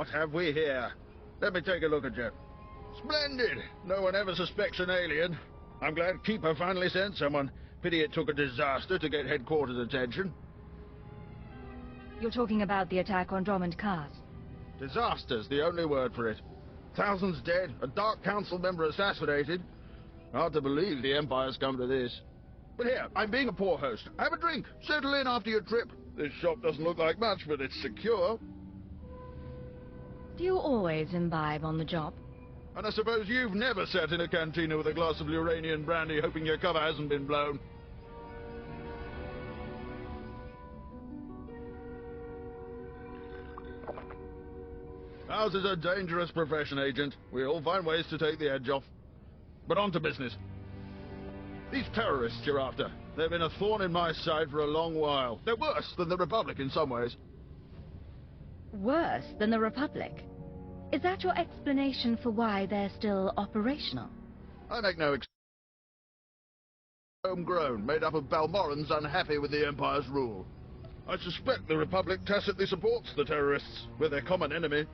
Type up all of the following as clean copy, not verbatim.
What have we here? Let me take a look at you. Splendid! No one ever suspects an alien. I'm glad Keeper finally sent someone. Pity it took a disaster to get headquarters attention. You're talking about the attack on Drummond Cars. Disaster's the only word for it. Thousands dead, a Dark Council member assassinated. Hard to believe the Empire's come to this. But here, I'm being a poor host. Have a drink. Settle in after your trip. This shop doesn't look like much, but it's secure. Do you always imbibe on the job? And I suppose you've never sat in a cantina with a glass of Uranian brandy hoping your cover hasn't been blown. Ours is a dangerous profession, Agent. We all find ways to take the edge off. But on to business. These terrorists you're after, they've been a thorn in my side for a long while. They're worse than the Republic in some ways. Worse than the Republic? Is that your explanation for why they're still operational? I make no homegrown, made up of Balmorans unhappy with the Empire's rule. I suspect the Republic tacitly supports the terrorists. We're their common enemy.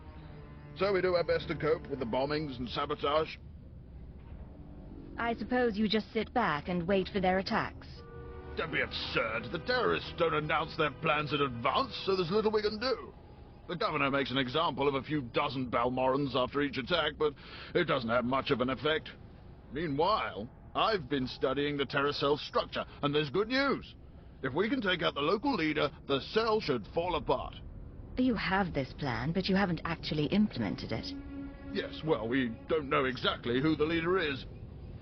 So we do our best to cope with the bombings and sabotage. I suppose you just sit back and wait for their attacks. Don't be absurd. The terrorists don't announce their plans in advance, so there's little we can do. The governor makes an example of a few dozen Balmorans after each attack, but it doesn't have much of an effect. Meanwhile, I've been studying the Terra cell structure, and there's good news. If we can take out the local leader, the cell should fall apart. You have this plan, but you haven't actually implemented it. Yes, well, we don't know exactly who the leader is.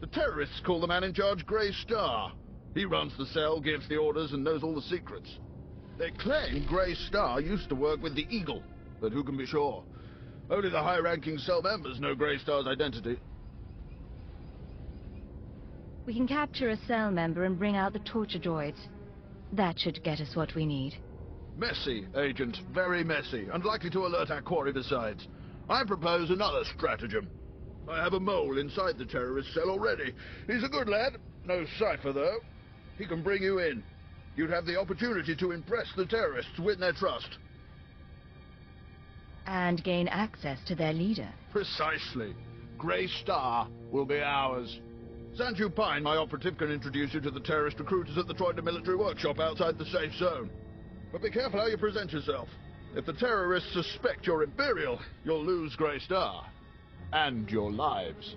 The terrorists call the man in charge Grey Star. He runs the cell, gives the orders, and knows all the secrets. They claim Grey Star used to work with the Eagle, but who can be sure? Only the high-ranking cell members know Grey Star's identity. We can capture a cell member and bring out the torture droids. That should get us what we need. Messy, Agent. Very messy, and likely to alert our quarry besides. I propose another stratagem. I have a mole inside the terrorist cell already. He's a good lad. No cipher, though. He can bring you in. You'd have the opportunity to impress the terrorists, win their trust. And gain access to their leader. Precisely. Grey Star will be ours. Sanju Pine, my operative, can introduce you to the terrorist recruiters at the Troyden military workshop outside the safe zone. But be careful how you present yourself. If the terrorists suspect you're Imperial, you'll lose Grey Star. And your lives.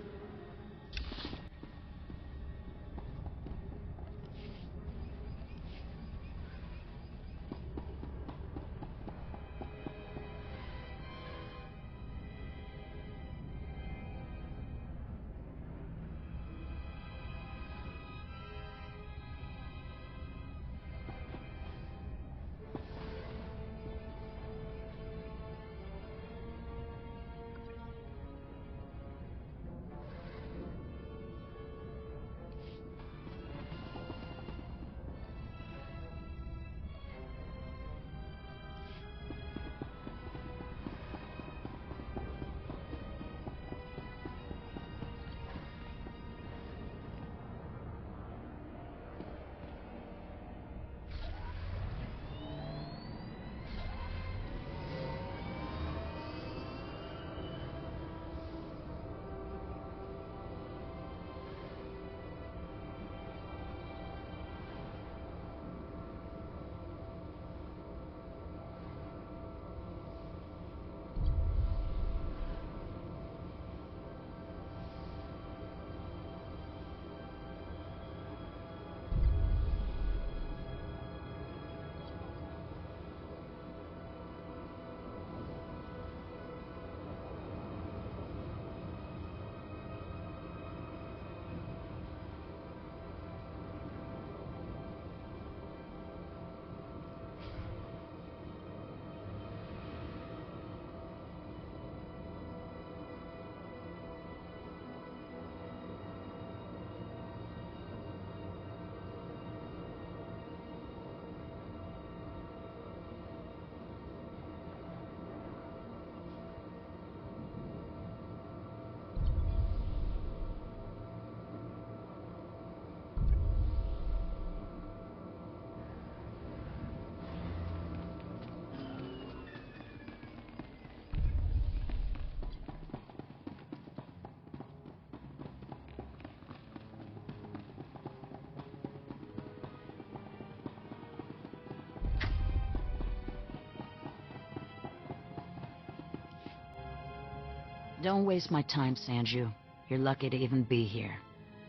Don't waste my time, Sanju. You're lucky to even be here.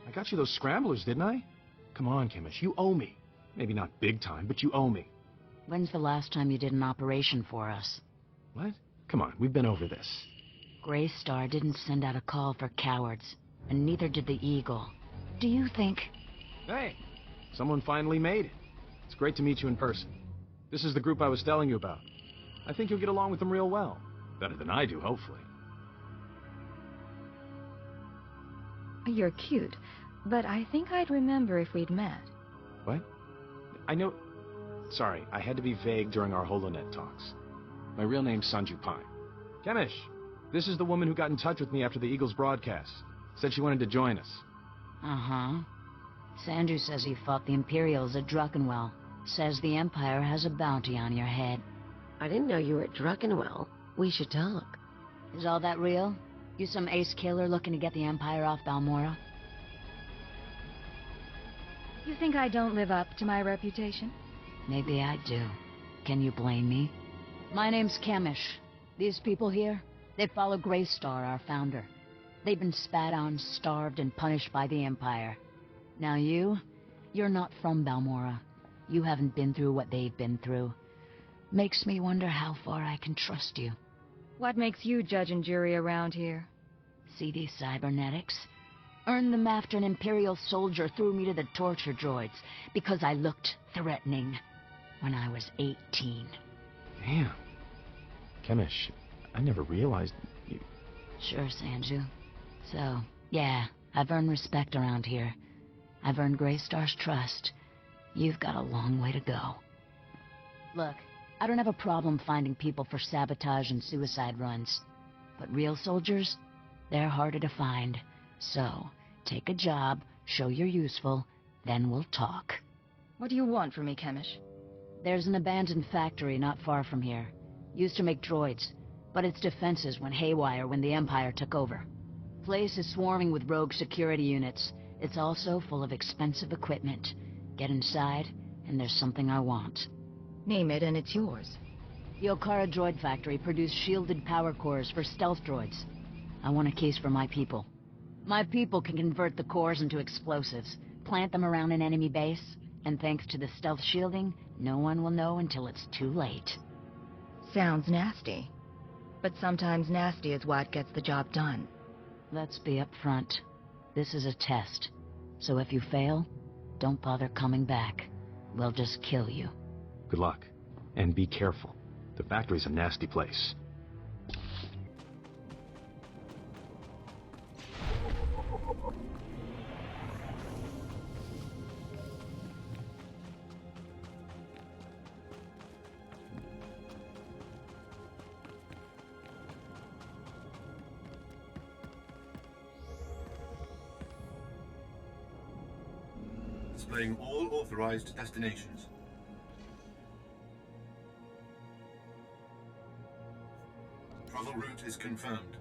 I got you those scramblers, didn't I? Come on, Chemish, you owe me. Maybe not big time, but you owe me. When's the last time you did an operation for us? What? Come on, we've been over this. Grey Star didn't send out a call for cowards, and neither did the Eagle. Do you think... Hey, someone finally made it. It's great to meet you in person. This is the group I was telling you about. I think you'll get along with them real well. Better than I do, hopefully. You're cute, but I think I'd remember if we'd met. What? I know... Sorry, I had to be vague during our HoloNet talks. My real name's Sanju Pine. Chemish, this is the woman who got in touch with me after the Eagles broadcast. Said she wanted to join us. Uh-huh. Sanju says you fought the Imperials at Druckenwell. Says the Empire has a bounty on your head. I didn't know you were at Druckenwell. We should talk. Is all that real? You some ace killer looking to get the Empire off Balmora? You think I don't live up to my reputation? Maybe I do. Can you blame me? My name's Chemish. These people here, they follow Grey Star, our founder. They've been spat on, starved, and punished by the Empire. Now you're not from Balmora. You haven't been through what they've been through. Makes me wonder how far I can trust you. What makes you judge and jury around here? See these cybernetics? Earned them after an Imperial soldier threw me to the torture droids because I looked threatening when I was 18. Damn. Chemish, I never realized you... Sure, Sanju. So, yeah, I've earned respect around here. I've earned Grey Star's trust. You've got a long way to go. Look, I don't have a problem finding people for sabotage and suicide runs. But real soldiers, they're harder to find. So, take a job, show you're useful, then we'll talk. What do you want from me, Chemish? There's an abandoned factory not far from here. Used to make droids, but its defenses went haywire when the Empire took over. Place is swarming with rogue security units. It's also full of expensive equipment. Get inside, and there's something I want. Name it and it's yours. The Okara Droid Factory produced shielded power cores for stealth droids. I want a case for my people. My people can convert the cores into explosives, plant them around an enemy base, and thanks to the stealth shielding, no one will know until it's too late. Sounds nasty. But sometimes nasty is what gets the job done. Let's be upfront. This is a test. So if you fail, don't bother coming back. We'll just kill you. Good luck. And be careful. The factory's a nasty place. Displaying all authorized destinations. Travel route is confirmed.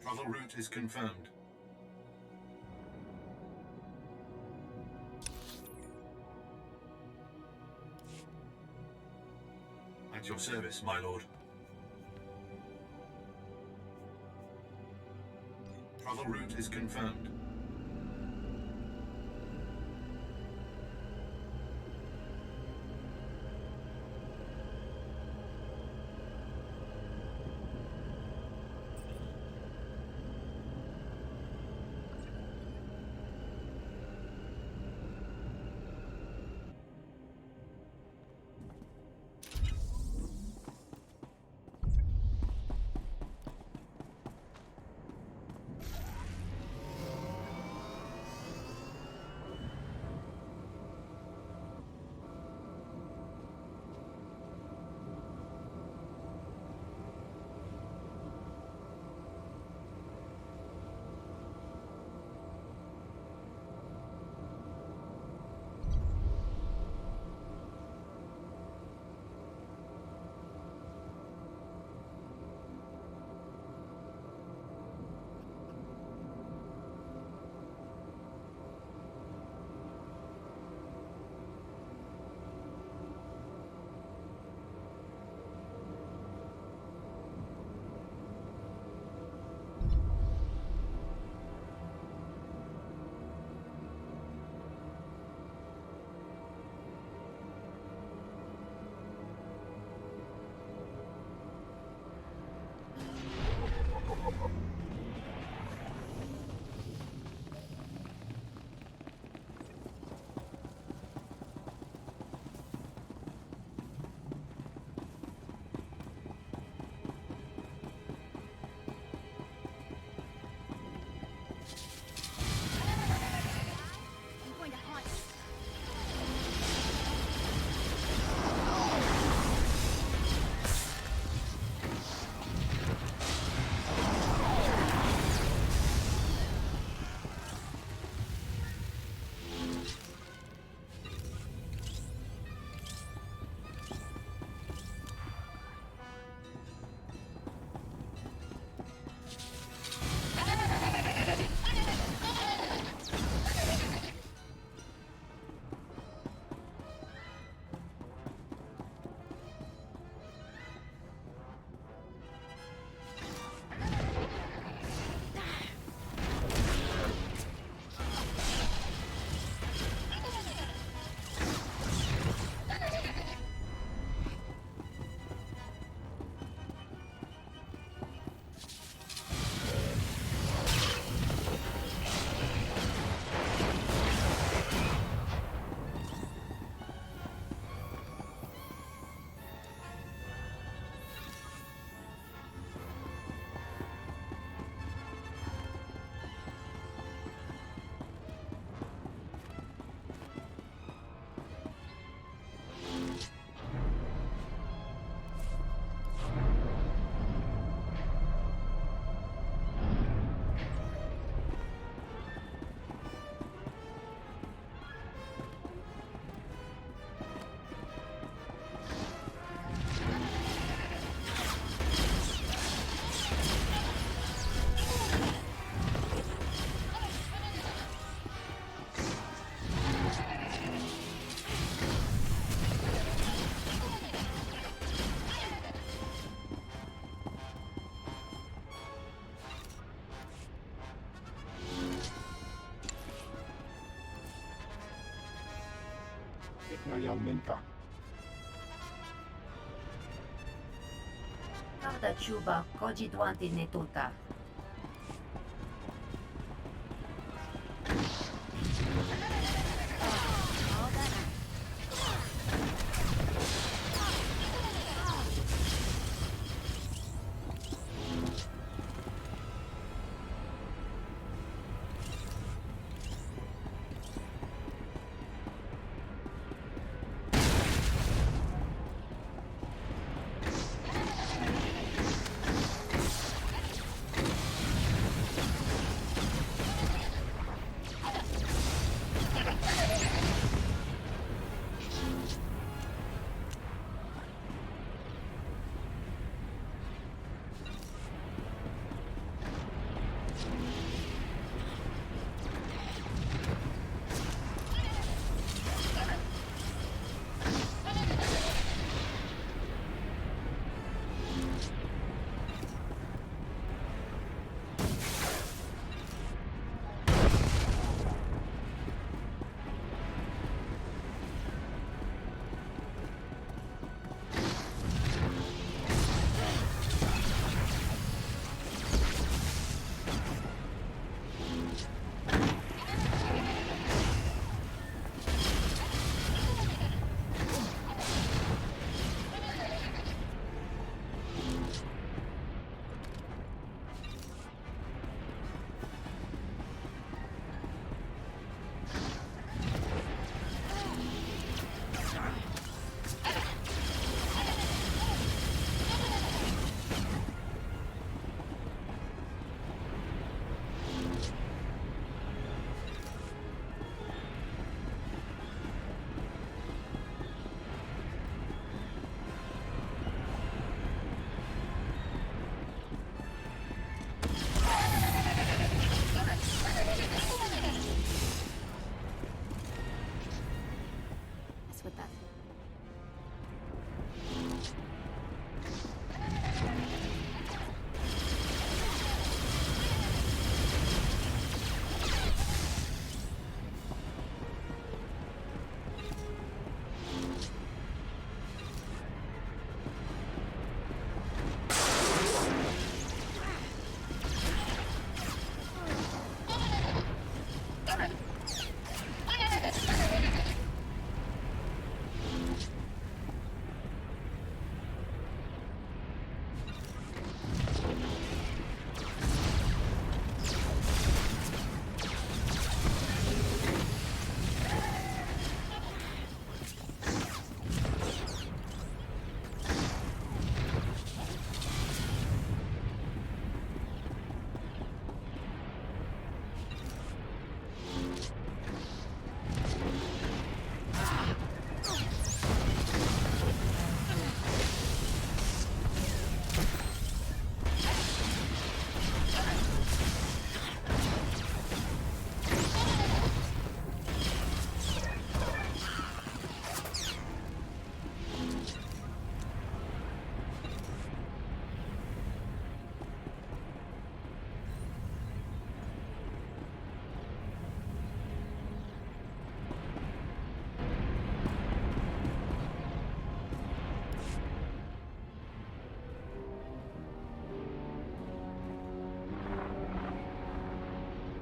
Travel route is confirmed. At your service, my lord. Travel route is confirmed. realmente. Cada chuba cogituante netuta.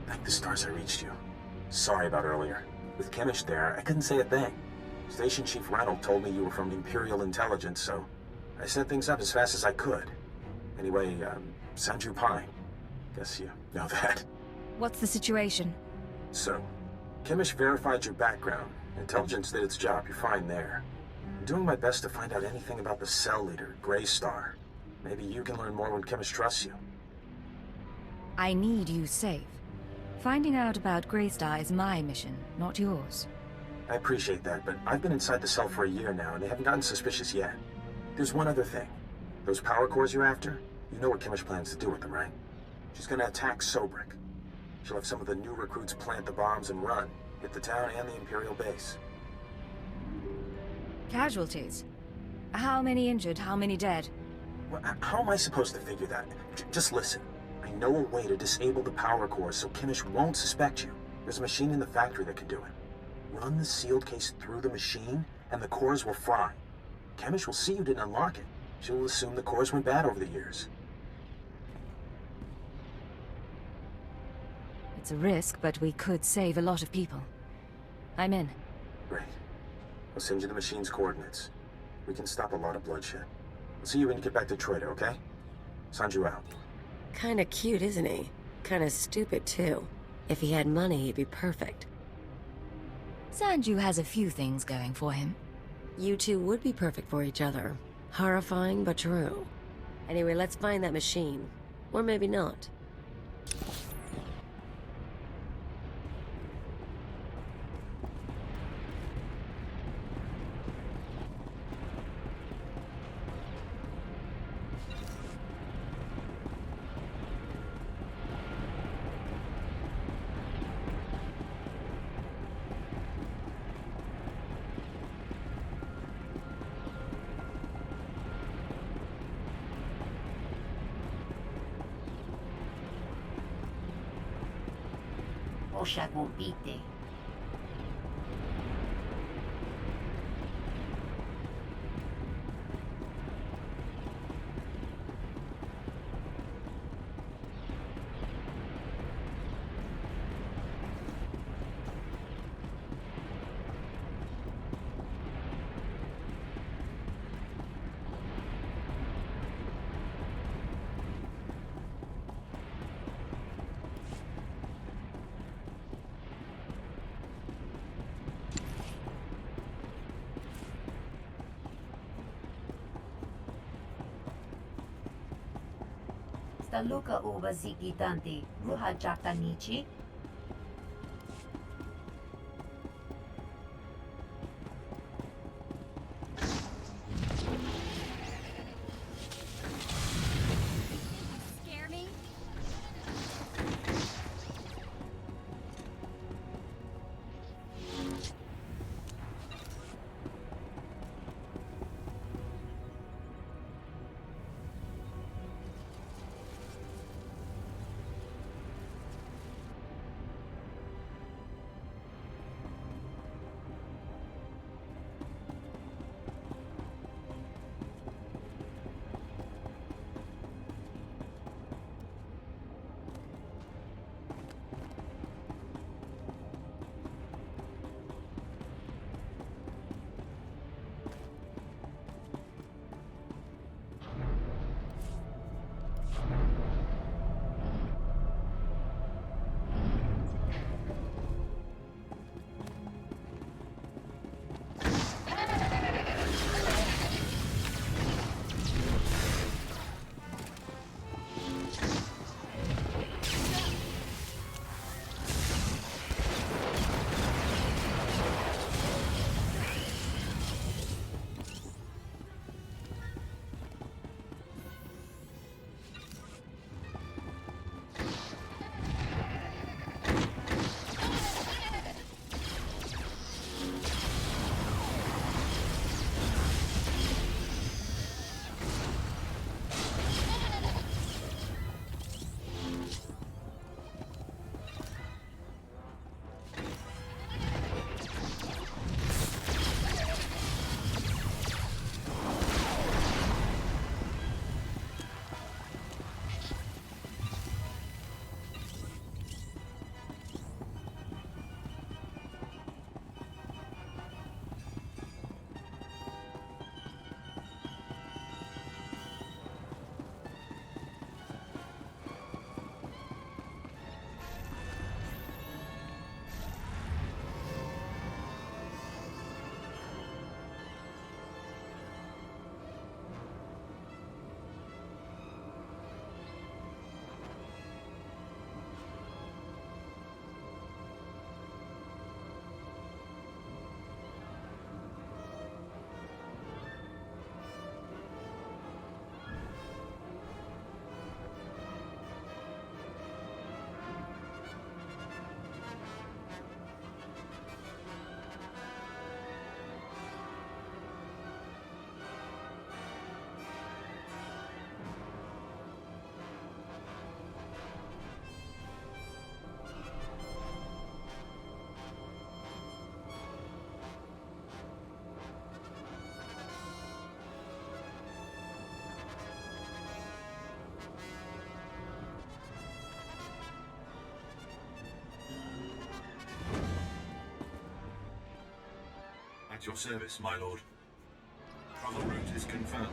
Thank the stars I reached you. Sorry about earlier. With Chemish there, I couldn't say a thing. Station Chief Reynolds told me you were from Imperial Intelligence, so I set things up as fast as I could. Anyway, Sanju Pine. Guess you know that. What's the situation? So, Chemish verified your background. Intelligence did its job. You're fine there. I'm doing my best to find out anything about the cell leader, Grey Star. Maybe you can learn more when Chemish trusts you. I need you safe. Finding out about Greystar is my mission, not yours. I appreciate that, but I've been inside the cell for a year now, and they haven't gotten suspicious yet. There's one other thing. Those power cores you're after, you know what Chemish plans to do with them, right? She's gonna attack Sobrik. She'll have some of the new recruits plant the bombs and run, hit the town and the Imperial base. Casualties? How many injured, how many dead? Well, how am I supposed to figure that? Just listen. I know a way to disable the power cores so Chemish won't suspect you. There's a machine in the factory that can do it. Run the sealed case through the machine, and the cores will fry. Chemish will see you didn't unlock it. She'll assume the cores went bad over the years. It's a risk, but we could save a lot of people. I'm in. Great. I'll send you the machine's coordinates. We can stop a lot of bloodshed. I'll see you when you get back to Troido, okay? Sanju out. Kinda cute, isn't he? Kinda stupid, too. If he had money, he'd be perfect. Sanju has a few things going for him. You two would be perfect for each other. Horrifying, but true. Anyway, let's find that machine. Or maybe not. Oshak won't beat thee. Staluka uba ziki tanti, ruha jakta nichi. Scare me? At your service, my lord. Travel route is confirmed.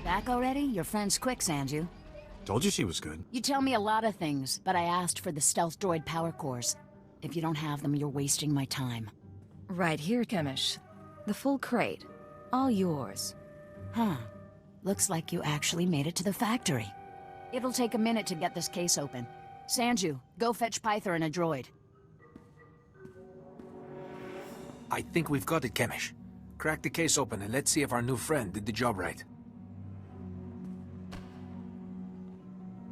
Back already? Your friend's quick, Sanju. Told you she was good. You tell me a lot of things, but I asked for the stealth droid power cores. If you don't have them, you're wasting my time. Right here, Chemish. The full crate. All yours. Huh. Looks like you actually made it to the factory. It'll take a minute to get this case open. Sanju, go fetch Pyther and a droid. I think we've got it, Chemish. Crack the case open and let's see if our new friend did the job right.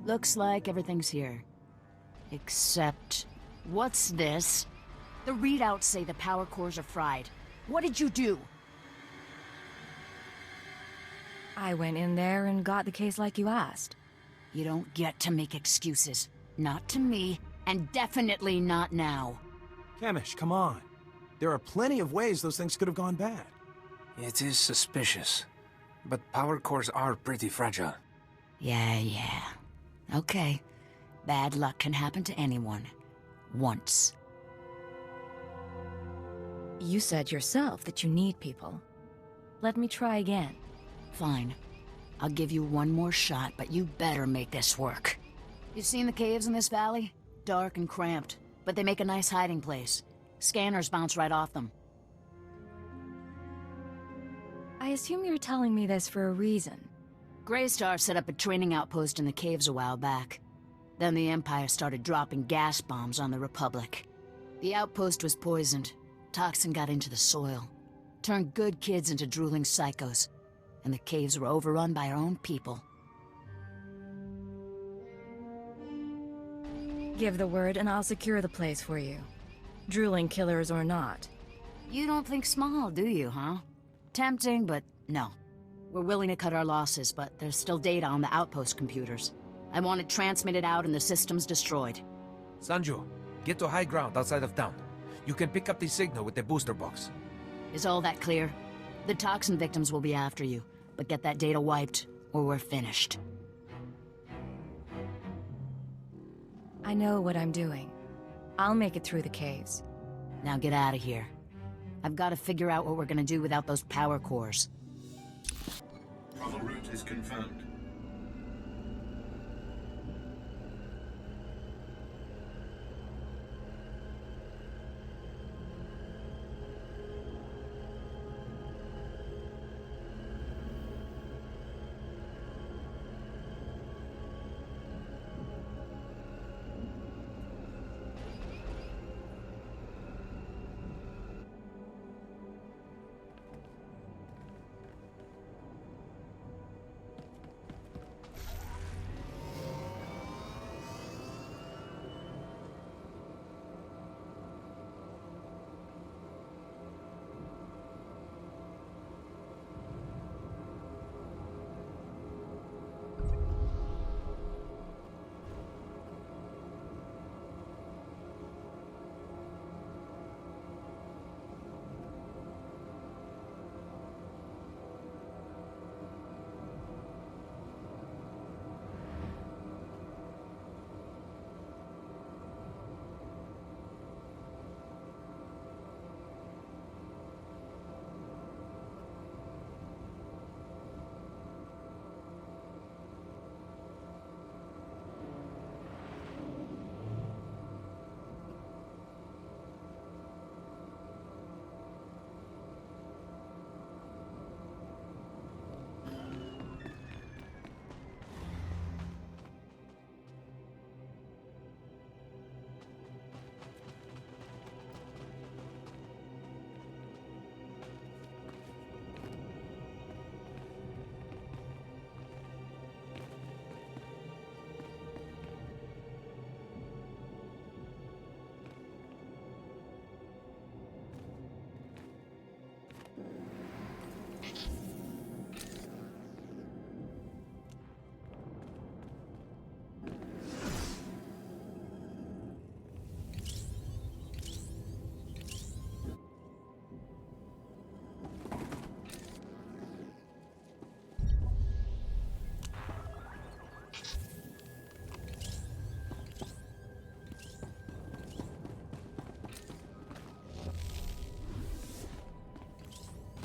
Looks like everything's here. Except... what's this? The readouts say the power cores are fried. What did you do? I went in there and got the case like you asked. You don't get to make excuses. Not to me, and definitely not now. Chemish, come on. There are plenty of ways those things could have gone bad. It is suspicious, but power cores are pretty fragile. Yeah. Okay. Bad luck can happen to anyone. Once. You said yourself that you need people. Let me try again. Fine. I'll give you one more shot, but you better make this work. You seen the caves in this valley? Dark and cramped, but they make a nice hiding place. Scanners bounce right off them. I assume you're telling me this for a reason. Greystar set up a training outpost in the caves a while back. Then the Empire started dropping gas bombs on the Republic. The outpost was poisoned. Toxin got into the soil. Turned good kids into drooling psychos. And the caves were overrun by our own people. Give the word and I'll secure the place for you. Drooling killers or not. You don't think small, do you, huh? Tempting, but no. We're willing to cut our losses, but there's still data on the outpost computers. I want it transmitted out and the systems destroyed. Sanju, get to high ground outside of town. You can pick up the signal with the booster box. Is all that clear? The toxin victims will be after you, but get that data wiped, or we're finished. I know what I'm doing. I'll make it through the caves. Now get out of here. I've got to figure out what we're gonna do without those power cores. Travel route is confirmed.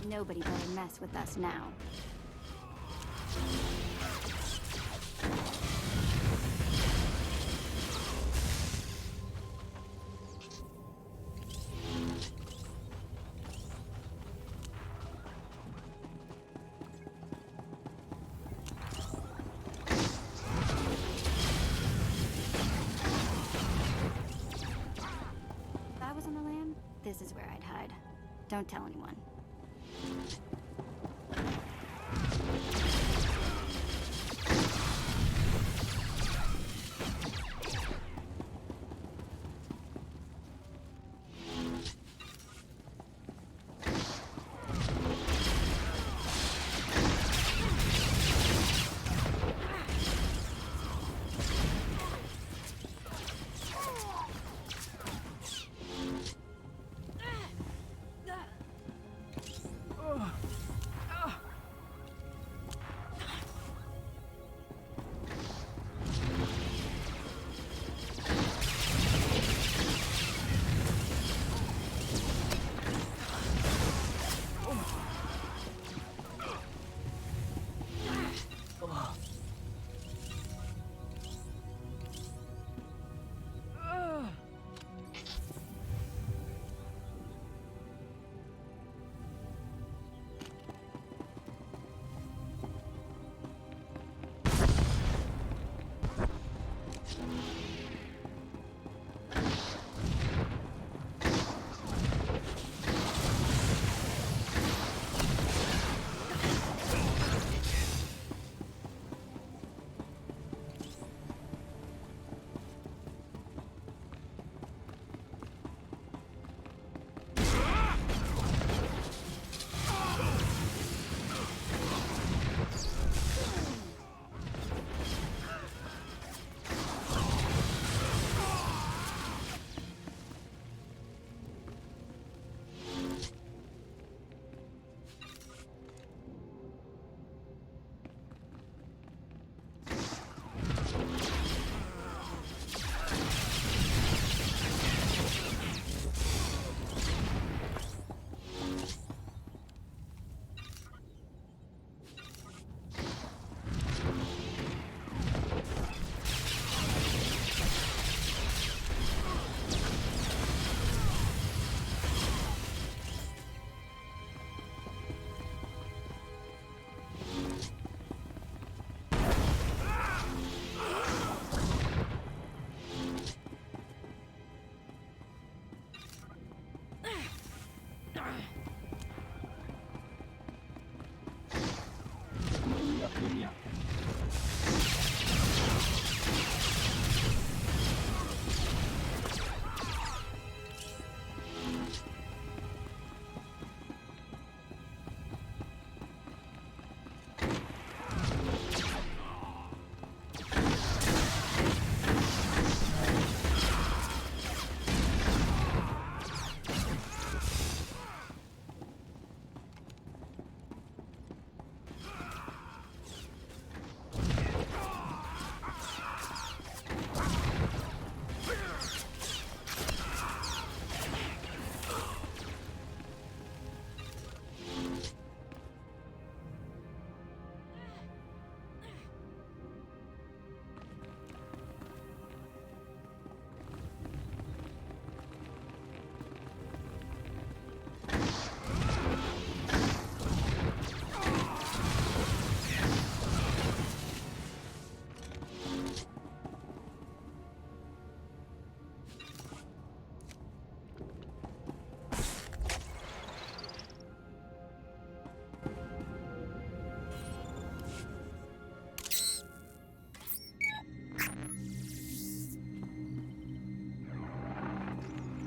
Nobody better mess with us now. If I was on the land, this is where I'd hide. Don't tell anyone.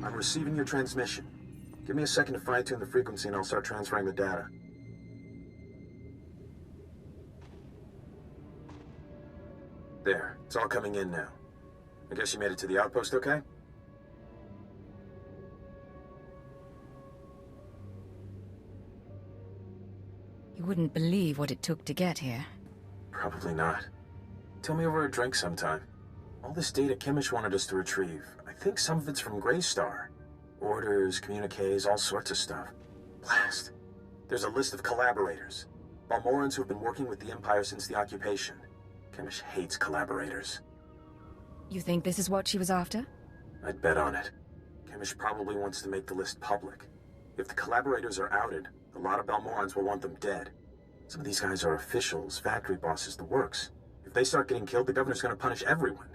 I'm receiving your transmission. Give me a second to fine-tune the frequency and I'll start transferring the data. There, it's all coming in now. I guess you made it to the outpost okay? You wouldn't believe what it took to get here. Probably not. Tell me over a drink sometime. All this data Kimmich wanted us to retrieve, I think some of it's from Greystar. Orders, communiques, all sorts of stuff. Blast. There's a list of collaborators. Balmorans who've been working with the Empire since the occupation. Chemish hates collaborators. You think this is what she was after? I'd bet on it. Chemish probably wants to make the list public. If the collaborators are outed, a lot of Balmorans will want them dead. Some of these guys are officials, factory bosses, the works. If they start getting killed, the governor's gonna punish everyone.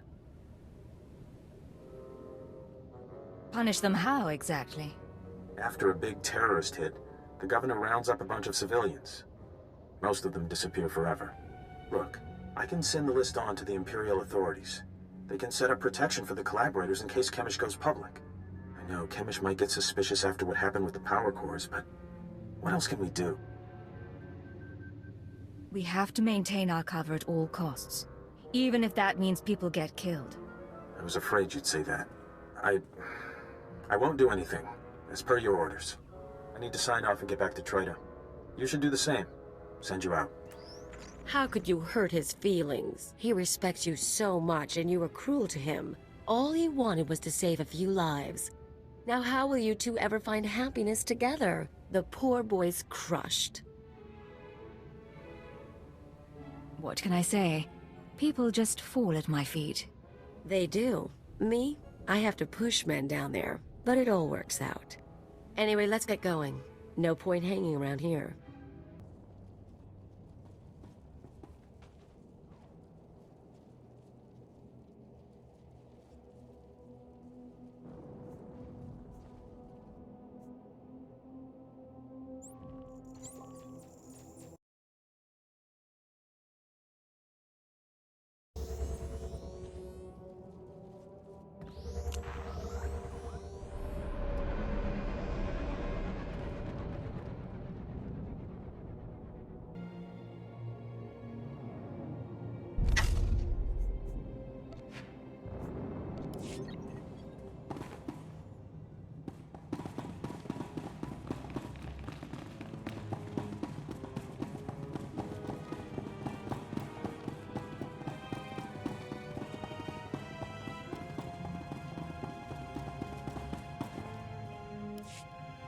Punish them how, exactly? After a big terrorist hit, the governor rounds up a bunch of civilians. Most of them disappear forever. Look, I can send the list on to the Imperial authorities. They can set up protection for the collaborators in case Chemish goes public. I know Chemish might get suspicious after what happened with the power cores, but what else can we do? We have to maintain our cover at all costs, even if that means people get killed. I was afraid you'd say that. I won't do anything, as per your orders. I need to sign off and get back to Trader. You should do the same. Send you out. How could you hurt his feelings? He respects you so much and you were cruel to him. All he wanted was to save a few lives. Now how will you two ever find happiness together? The poor boy's crushed. What can I say? People just fall at my feet. They do. Me? I have to push men down there, but it all works out. Anyway, let's get going. No point hanging around here.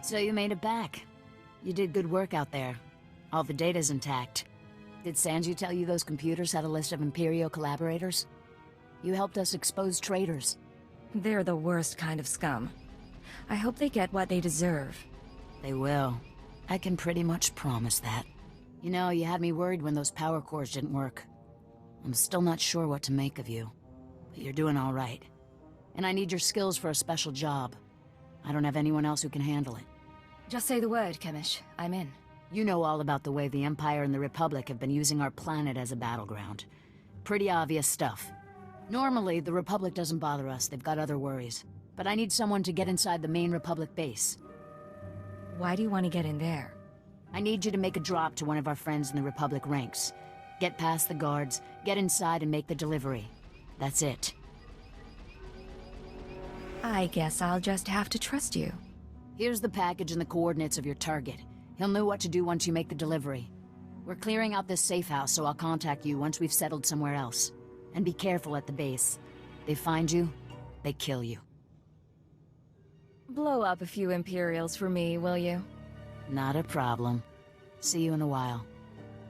So you made it back. You did good work out there. All the data's intact. Did Sanju tell you those computers had a list of Imperial collaborators? You helped us expose traitors. They're the worst kind of scum. I hope they get what they deserve. They will. I can pretty much promise that. You know, you had me worried when those power cores didn't work. I'm still not sure what to make of you. But you're doing all right. And I need your skills for a special job. I don't have anyone else who can handle it. Just say the word, Chemish. I'm in. You know all about the way the Empire and the Republic have been using our planet as a battleground. Pretty obvious stuff. Normally, the Republic doesn't bother us. They've got other worries. But I need someone to get inside the main Republic base. Why do you want to get in there? I need you to make a drop to one of our friends in the Republic ranks. Get past the guards, get inside and make the delivery. That's it. I guess I'll just have to trust you. Here's the package and the coordinates of your target. He'll know what to do once you make the delivery. We're clearing out this safe house, so I'll contact you once we've settled somewhere else. And be careful at the base. They find you, they kill you. Blow up a few Imperials for me, will you? Not a problem. See you in a while.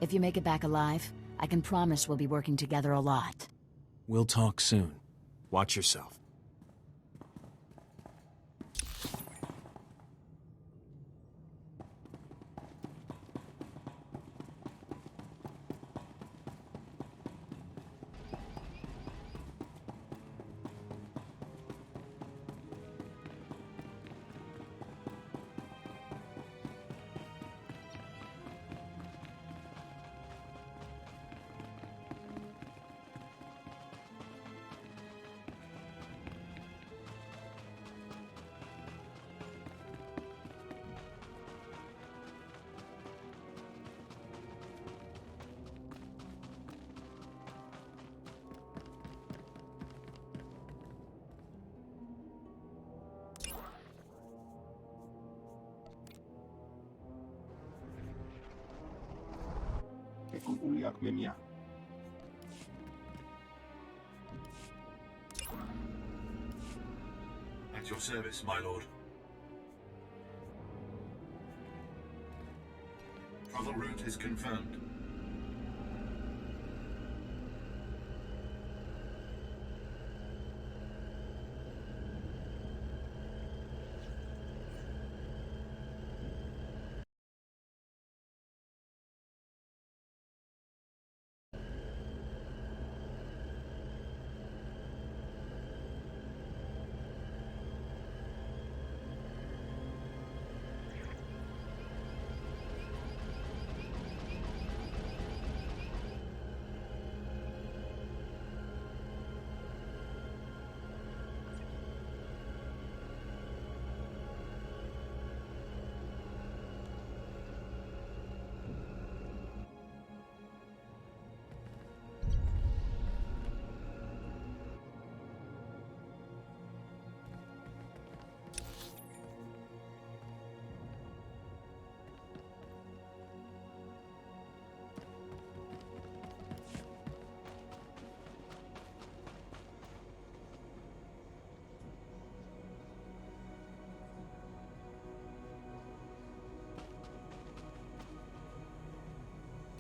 If you make it back alive, I can promise we'll be working together a lot. We'll talk soon. Watch yourself. At your service, my lord. Tunnel route is confirmed.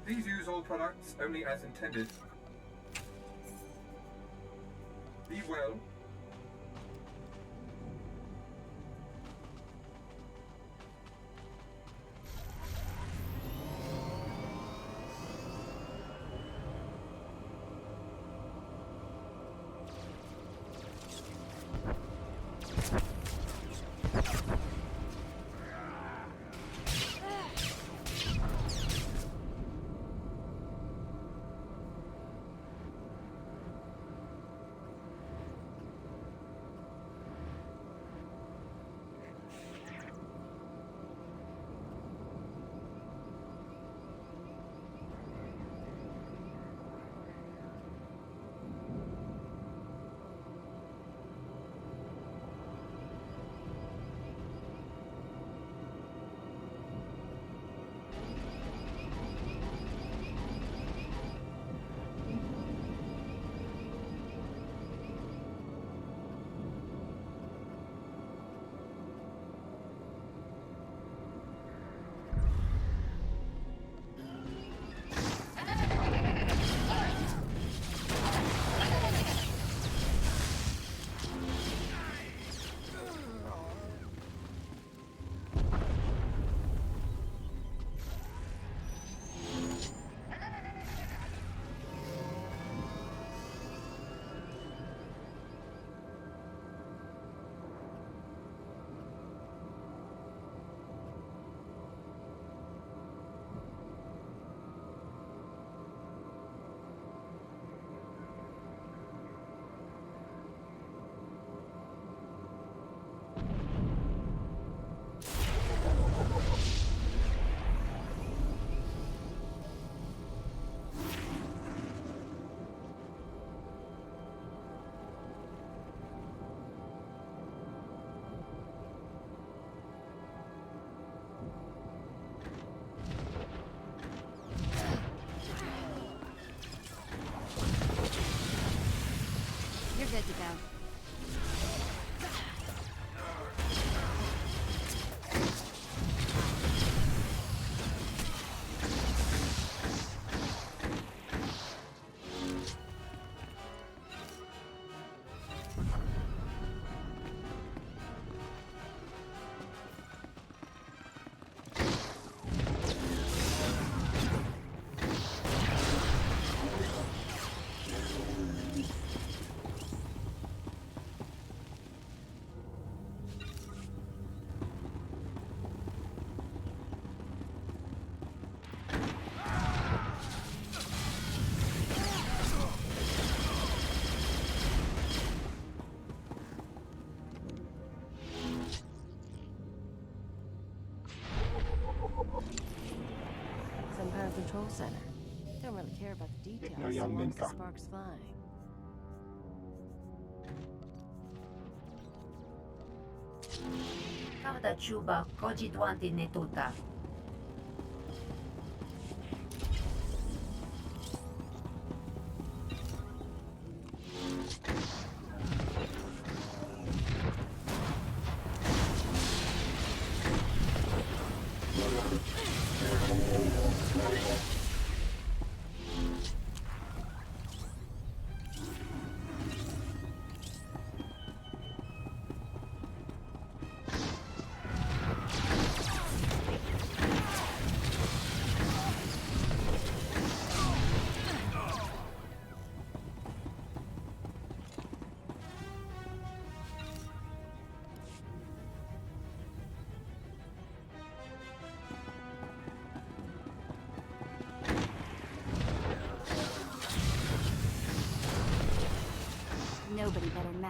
Please use all products only as intended. Be well. You're good to go. Empire Control Center. Don't really care about the details so long as the spark's flying. Kada Chuba, Koji Dwanti Netuta.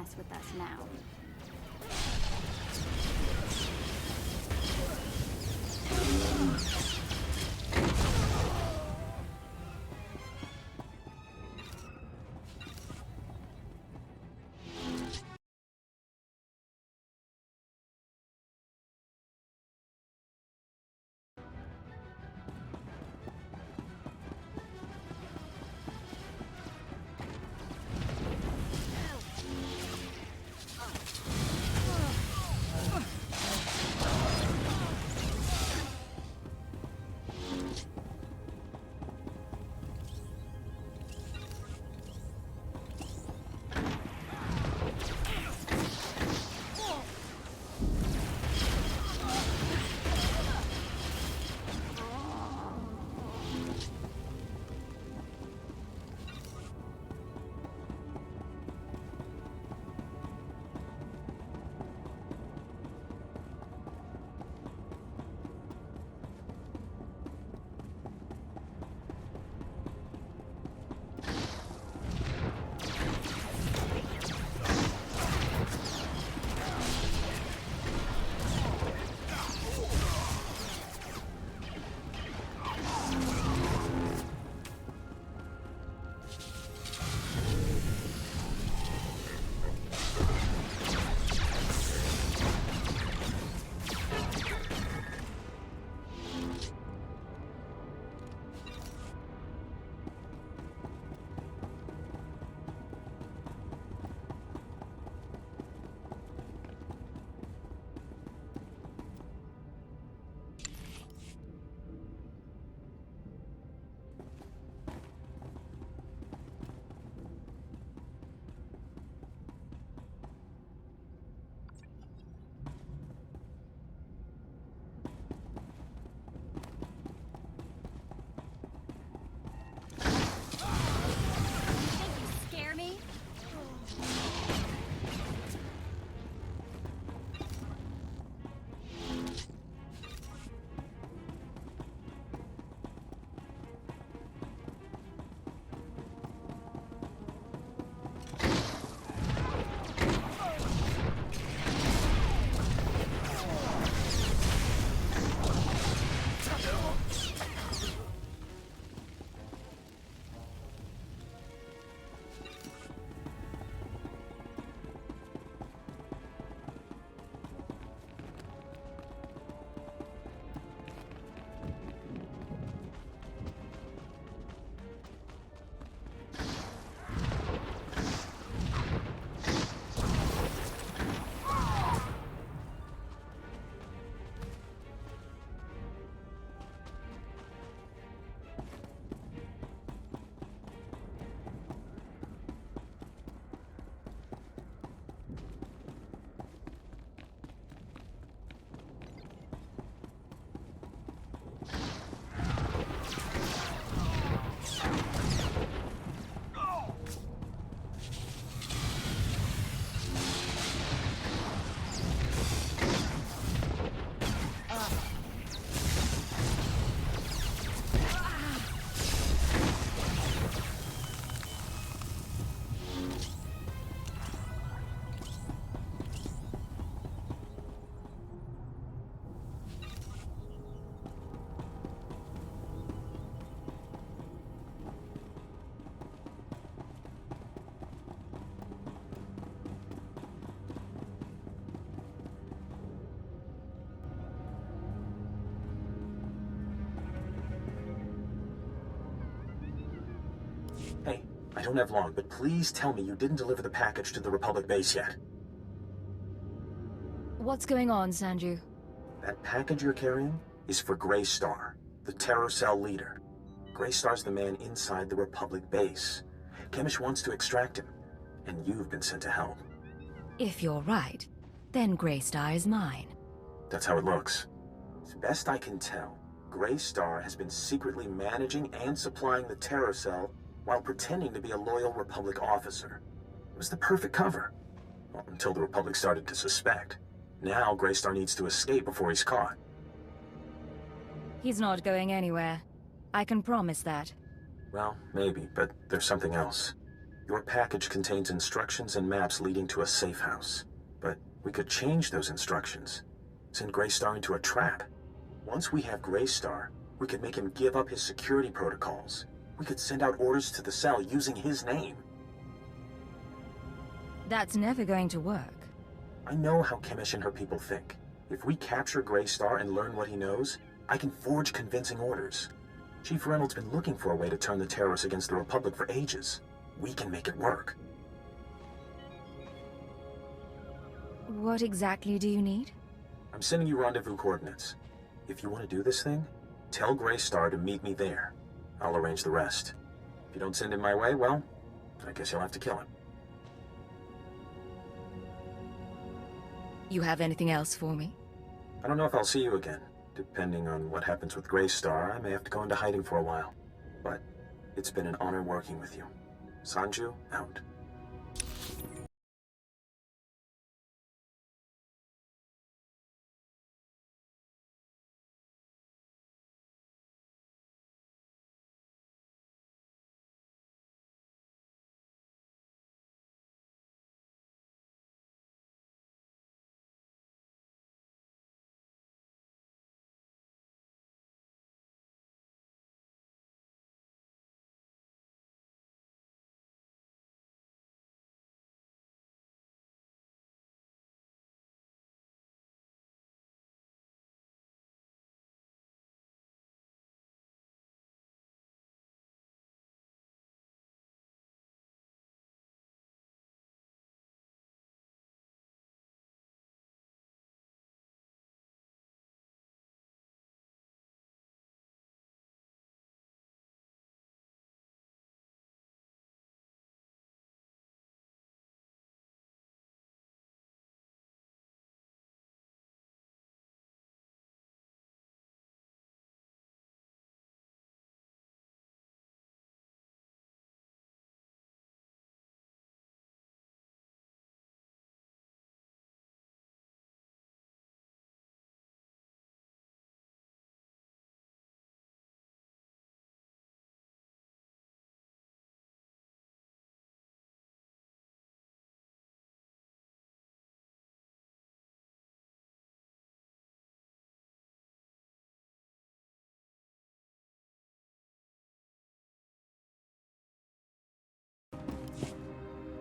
mess with us now. Hey, I don't have long, but please tell me you didn't deliver the package to the Republic base yet. What's going on, Sanju? That package you're carrying is for Greystar, the Terror Cell leader. Greystar's the man inside the Republic base. Chemish wants to extract him, and you've been sent to help. If you're right, then Greystar is mine. That's how it looks. As best I can tell, Greystar has been secretly managing and supplying the Terror Cell while pretending to be a loyal Republic officer. It was the perfect cover. Well, until the Republic started to suspect. Now Greystar needs to escape before he's caught. He's not going anywhere. I can promise that. Well, maybe, but there's something else. Your package contains instructions and maps leading to a safe house. But we could change those instructions. Send Greystar into a trap. Once we have Greystar, we could make him give up his security protocols. We could send out orders to the cell using his name. That's never going to work. I know how Chemish and her people think. If we capture Greystar and learn what he knows, I can forge convincing orders. Chief Reynolds' been looking for a way to turn the terrorists against the Republic for ages. We can make it work. What exactly do you need? I'm sending you rendezvous coordinates. If you want to do this thing, tell Greystar to meet me there. I'll arrange the rest. If you don't send him my way, well, I guess you'll have to kill him. You have anything else for me? I don't know if I'll see you again. Depending on what happens with Greystar, I may have to go into hiding for a while. But it's been an honor working with you. Sanju, out.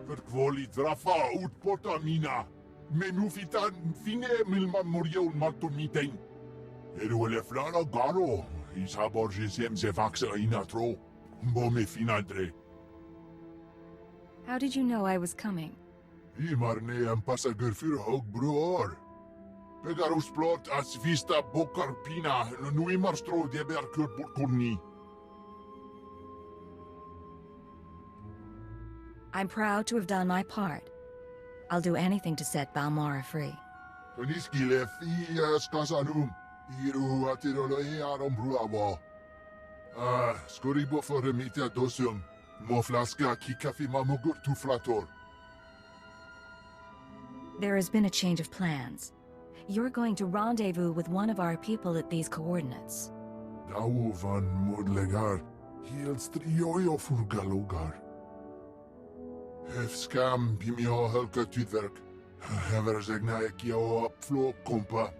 Verkwoli drafa utpota mina. Menufitan fine milman morion matumiteng. Eruele flana garo. Isabor jesem zevaxa inatro. Bome finadre. How did you know I was coming? Imarne am passager für hog broer. Pegarus plot as vista bokar pina. Nuimar stro deber kurt burkurni. I'm proud to have done my part. I'll do anything to set Balmora free. Toniskile fias kasanum. Iru atirolo arom bruavo. Skoribo for remita dosum. Moflaska kikafi mamogur tu flator. There has been a change of plans. You're going to rendezvous with one of our people at these coordinates. Dau van modlegar. Hiels trioio furgalogar. Skam bimio helka tydverk. Hever zegna ekio apflo kompa.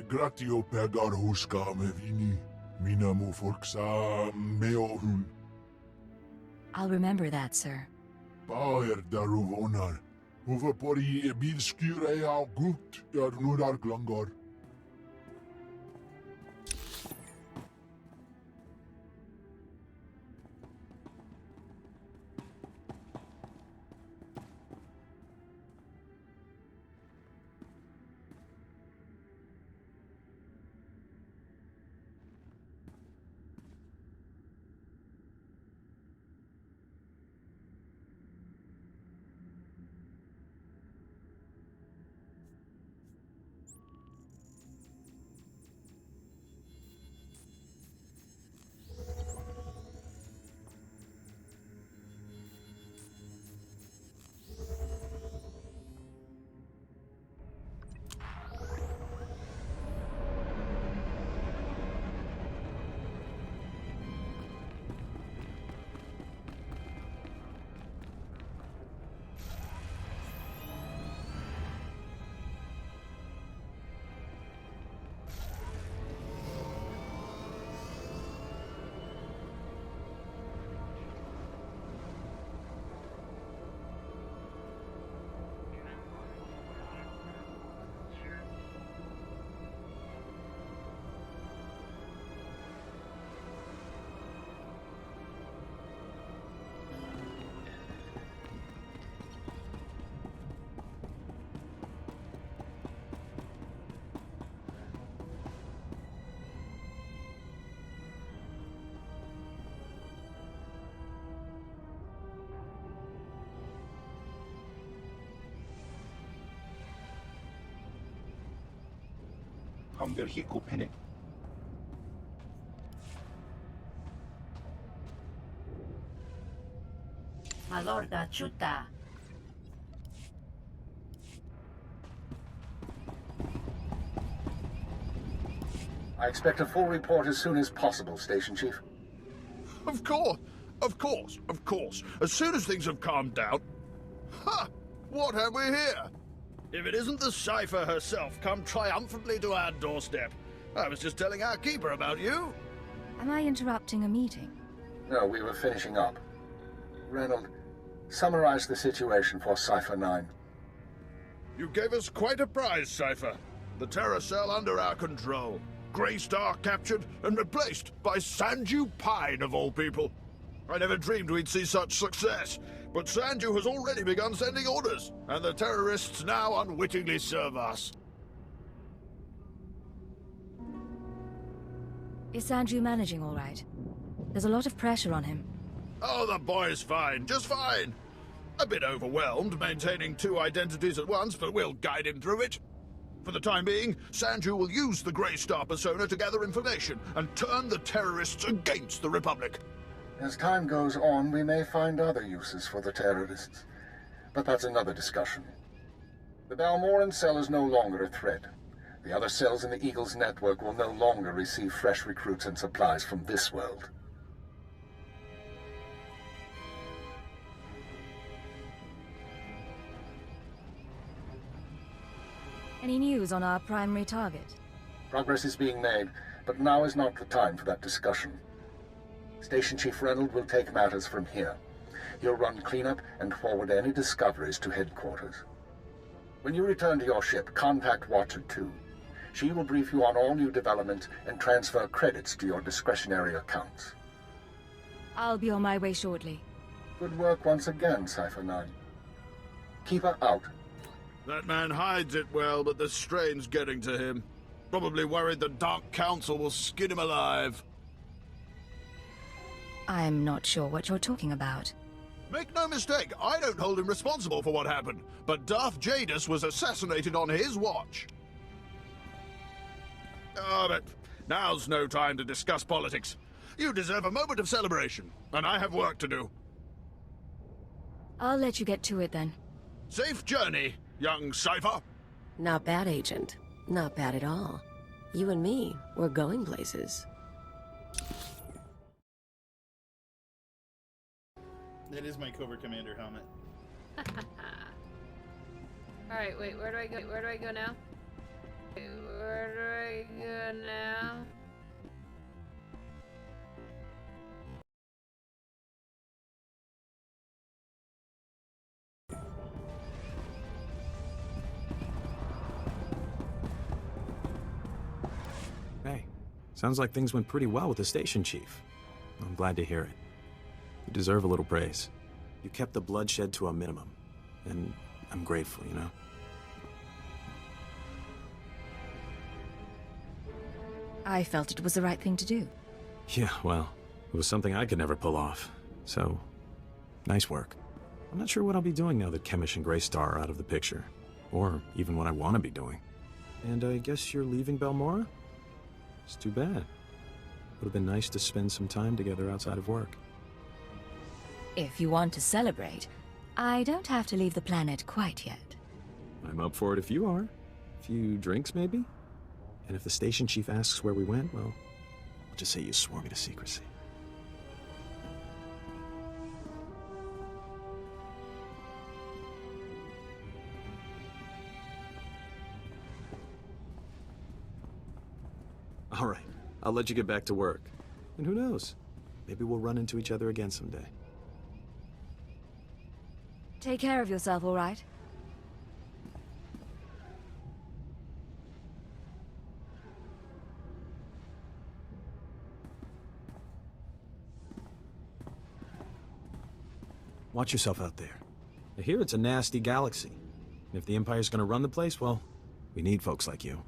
Gratio pegar huska me vini. Mina mu forksa meo hun. I'll remember that, sir. Bauer daruvonar. Overpori bil skure au gut. Nudar glangor. 감별히 꼽히네. Malorda Chuta. I expect a full report as soon as possible, Station Chief. Of course, of course, of course. As soon as things have calmed down... Ha! What have we here? If it isn't the Cipher herself come triumphantly to our doorstep. I was just telling our keeper about you. Am I interrupting a meeting? No, we were finishing up. Reynolds, summarize the situation for Cipher 9. You gave us quite a prize, Cipher. The Terror Cell under our control. Greystar captured and replaced by Sanju Pine, of all people. I never dreamed we'd see such success, but Sanju has already begun sending orders, and the terrorists now unwittingly serve us. Is Sanju managing all right? There's a lot of pressure on him. Oh, the boy's fine, just fine. A bit overwhelmed maintaining two identities at once, but we'll guide him through it. For the time being, Sanju will use the Greystar persona to gather information and turn the terrorists against the Republic. As time goes on, we may find other uses for the terrorists. But that's another discussion. The Balmoran cell is no longer a threat. The other cells in the Eagle's network will no longer receive fresh recruits and supplies from this world. Any news on our primary target? Progress is being made, but now is not the time for that discussion. Station Chief Reynolds will take matters from here. He'll run cleanup and forward any discoveries to headquarters. When you return to your ship, contact Watcher 2. She will brief you on all new developments and transfer credits to your discretionary accounts. I'll be on my way shortly. Good work once again, Cipher 9. Keep her out. That man hides it well, but the strain's getting to him. Probably worried the Dark Council will skin him alive. I'm not sure what you're talking about. Make no mistake, I don't hold him responsible for what happened, but Darth Jadis was assassinated on his watch. Oh, but now's no time to discuss politics. You deserve a moment of celebration, and I have work to do. I'll let you get to it then. Safe journey, young Cipher. Not bad, Agent. Not bad at all. You and me, we're going places. That is my Cobra Commander helmet. Alright, wait, where do I go? Where do I go now? Where do I go now? Hey, sounds like things went pretty well with the station chief. I'm glad to hear it. You deserve a little praise. You kept the bloodshed to a minimum, and I'm grateful, you know? I felt it was the right thing to do. Yeah, well, it was something I could never pull off. So, nice work. I'm not sure what I'll be doing now that Chemish and Greystar are out of the picture. Or even what I want to be doing. And I guess you're leaving Balmora? It's too bad. Would have been nice to spend some time together outside of work. If you want to celebrate, I don't have to leave the planet quite yet. I'm up for it if you are. A few drinks, maybe? And if the station chief asks where we went, well, I'll just say you swore me to secrecy. All right, I'll let you get back to work. And who knows? Maybe we'll run into each other again someday. Take care of yourself, all right? Watch yourself out there. I hear it's a nasty galaxy. And if the Empire's gonna run the place, well, we need folks like you.